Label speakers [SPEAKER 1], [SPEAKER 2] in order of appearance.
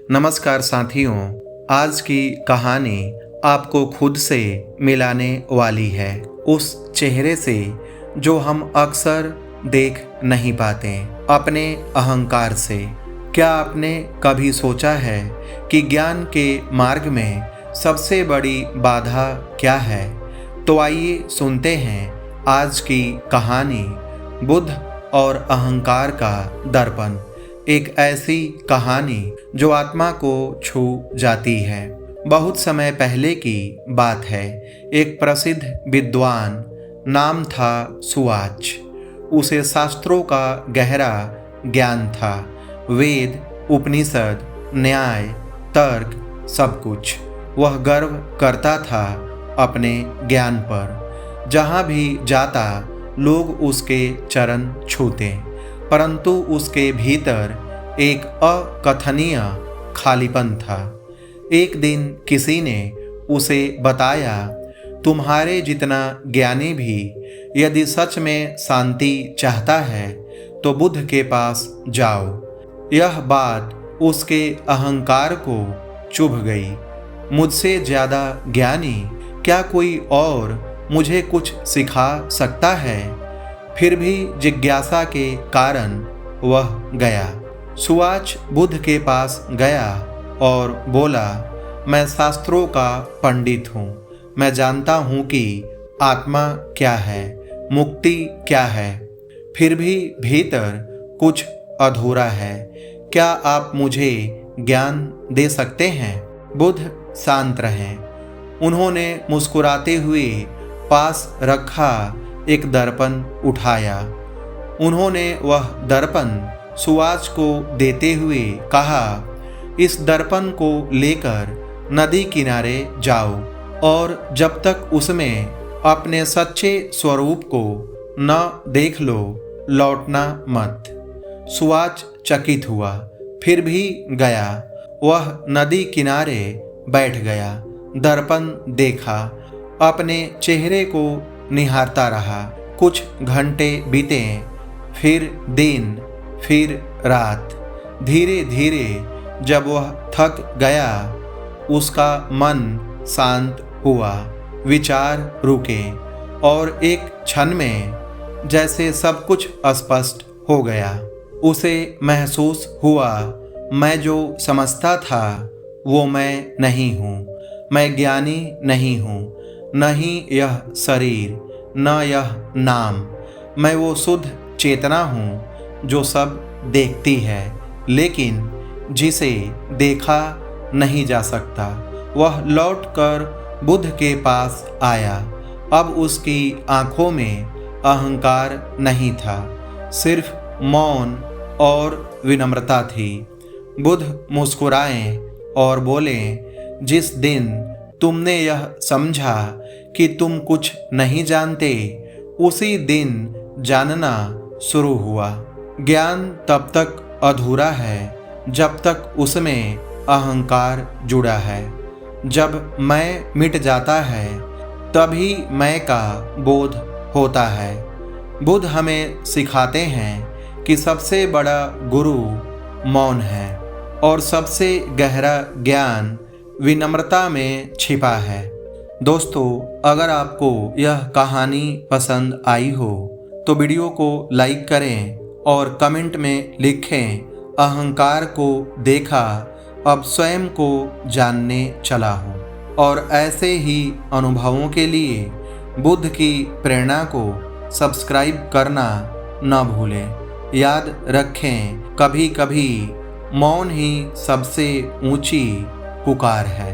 [SPEAKER 1] नमस्कार साथियों, आज की कहानी आपको खुद से मिलाने वाली है, उस चेहरे से जो हम अक्सर देख नहीं पाते, अपने अहंकार से। क्या आपने कभी सोचा है कि ज्ञान के मार्ग में सबसे बड़ी बाधा क्या है? तो आइए सुनते हैं आज की कहानी, बुद्ध और अहंकार का दर्पण। एक ऐसी कहानी जो आत्मा को छू जाती है। बहुत समय पहले की बात है। एक प्रसिद्ध विद्वान, नाम था सुवाच। उसे शास्त्रों का गहरा ज्ञान था। वेद, उपनिषद, न्याय, तर्क, सब कुछ। वह गर्व करता था अपने ज्ञान पर। जहाँ भी जाता लोग उसके चरण छूते, परंतु उसके भीतर एक अकथनीय खालीपन था। एक दिन किसी ने उसे बताया, तुम्हारे जितना ज्ञानी भी यदि सच में शांति चाहता है तो बुद्ध के पास जाओ। यह बात उसके अहंकार को चुभ गई। मुझसे ज़्यादा ज्ञानी क्या कोई और मुझे कुछ सिखा सकता है? फिर भी जिज्ञासा के कारण वह गया। सुवाच बुद्ध के पास गया और बोला, मैं शास्त्रों का पंडित हूँ। मैं जानता हूँ कि आत्मा क्या है, मुक्ति क्या है। फिर भी भीतर कुछ अधूरा है। क्या आप मुझे ज्ञान दे सकते हैं? बुद्ध शांत रहे। उन्होंने मुस्कुराते हुए पास रखा एक दर्पण उठाया। उन्होंने वह दर्पण सुवाच को देते हुए कहा, इस दर्पण को लेकर नदी किनारे जाओ और जब तक उसमें अपने सच्चे स्वरूप को न देख लो, लौटना मत। सुवाच चकित हुआ, फिर भी गया। वह नदी किनारे बैठ गया, दर्पण देखा, अपने चेहरे को निहारता रहा। कुछ घंटे बीते, फिर दिन, फिर रात। धीरे धीरे जब वह थक गया, उसका मन शांत हुआ, विचार रुके और एक क्षण में जैसे सब कुछ स्पष्ट हो गया। उसे महसूस हुआ, मैं जो समझता था वो मैं नहीं हूँ। मैं ज्ञानी नहीं हूँ, न ही यह शरीर, न यह नाम। मैं वो शुद्ध चेतना हूँ जो सब देखती है, लेकिन जिसे देखा नहीं जा सकता। वह लौटकर बुद्ध के पास आया। अब उसकी आंखों में अहंकार नहीं था, सिर्फ मौन और विनम्रता थी। बुद्ध मुस्कुराए और बोले, जिस दिन तुमने यह समझा कि तुम कुछ नहीं जानते, उसी दिन जानना शुरू हुआ। ज्ञान तब तक अधूरा है जब तक उसमें अहंकार जुड़ा है। जब मैं मिट जाता है तभी मैं का बोध होता है। बुद्ध हमें सिखाते हैं कि सबसे बड़ा गुरु मौन है और सबसे गहरा ज्ञान विनम्रता में छिपा है। दोस्तों, अगर आपको यह कहानी पसंद आई हो तो वीडियो को लाइक करें और कमेंट में लिखें, अहंकार को देखा, अब स्वयं को जानने चला हूँ। और ऐसे ही अनुभवों के लिए बुद्ध की प्रेरणा को सब्सक्राइब करना न भूलें। याद रखें, कभी कभी मौन ही सबसे ऊंची पुकार है।